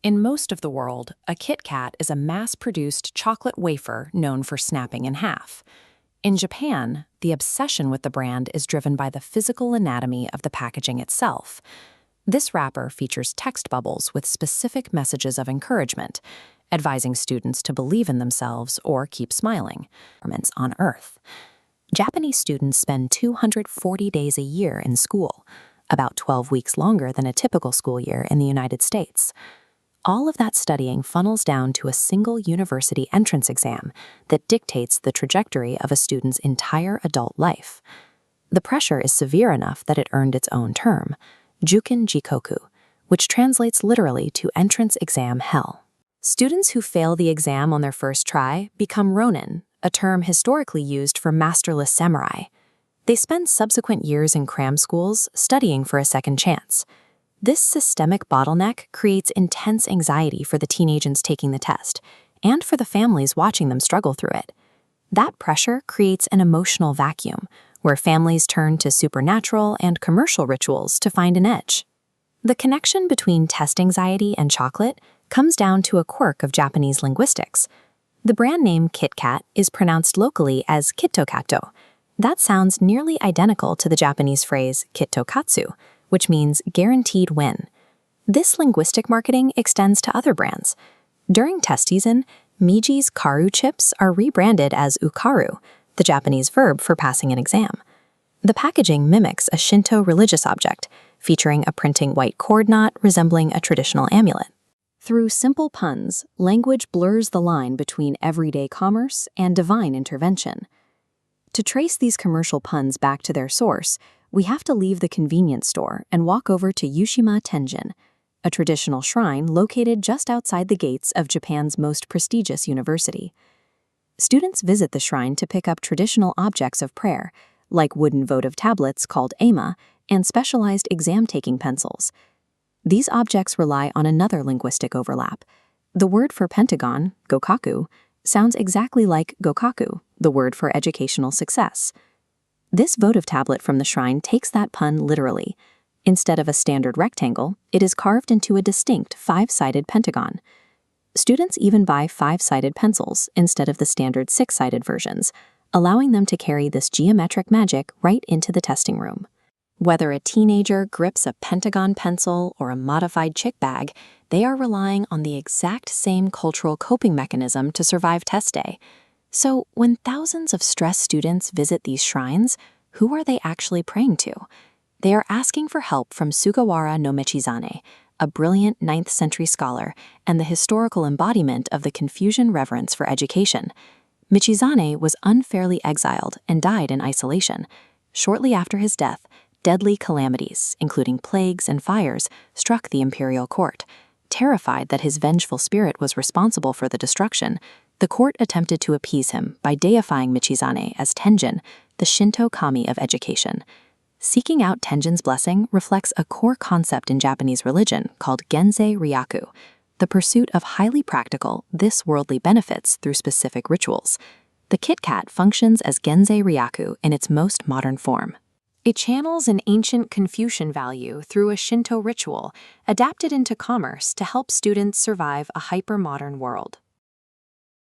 In most of the world, a Kit Kat is a mass-produced chocolate wafer known for snapping in half. In Japan, the obsession with the brand is driven by the physical anatomy of the packaging itself. This wrapper features text bubbles with specific messages of encouragement, advising students to believe in themselves or keep smiling. On Earth. Japanese students spend 240 days a year in school, about 12 weeks longer than a typical school year in the United States. All of that studying funnels down to a single university entrance exam that dictates the trajectory of a student's entire adult life. The pressure is severe enough that it earned its own term, Juken Jigoku, which translates literally to entrance exam hell. Students who fail the exam on their first try become ronin, a term historically used for masterless samurai. They spend subsequent years in cram schools studying for a second chance. This systemic bottleneck creates intense anxiety for the teenagers taking the test, and for the families watching them struggle through it. That pressure creates an emotional vacuum, where families turn to supernatural and commercial rituals to find an edge. The connection between test anxiety and chocolate comes down to a quirk of Japanese linguistics. The brand name Kit Kat is pronounced locally as Kitto katto. That sounds nearly identical to the Japanese phrase Kitto Katsu, which means guaranteed win. This linguistic marketing extends to other brands. During test season, Michi's Karu chips are rebranded as Ukaru, the Japanese verb for passing an exam. The packaging mimics a Shinto religious object, featuring a printing white cord knot resembling a traditional amulet. Through simple puns, language blurs the line between everyday commerce and divine intervention. To trace these commercial puns back to their source, we have to leave the convenience store and walk over to Yushima Tenjin, a traditional shrine located just outside the gates of Japan's most prestigious university. Students visit the shrine to pick up traditional objects of prayer, like wooden votive tablets called ema and specialized exam-taking pencils. These objects rely on another linguistic overlap. The word for pentagon, gōkaku, sounds exactly like gōkaku, the word for educational success. This votive tablet from the shrine takes that pun literally. Instead of a standard rectangle, it is carved into a distinct 5-sided pentagon. Students even buy 5-sided pencils instead of the standard 6-sided versions, allowing them to carry this geometric magic right into the testing room. Whether a teenager grips a pentagon pencil or a modified chick bag, they are relying on the exact same cultural coping mechanism to survive test day. So, when thousands of stressed students visit these shrines, who are they actually praying to? They are asking for help from Sugawara no Michizane, a brilliant 9th century scholar and the historical embodiment of the Confucian reverence for education. Michizane was unfairly exiled and died in isolation. Shortly after his death, deadly calamities, including plagues and fires, struck the imperial court. Terrified that his vengeful spirit was responsible for the destruction, the court attempted to appease him by deifying Michizane as Tenjin, the Shinto kami of education. Seeking out Tenjin's blessing reflects a core concept in Japanese religion called genzei ryaku, the pursuit of highly practical, this-worldly benefits through specific rituals. The Kit Kat functions as genzei ryaku in its most modern form. It channels an ancient Confucian value through a Shinto ritual, adapted into commerce to help students survive a hyper-modern world.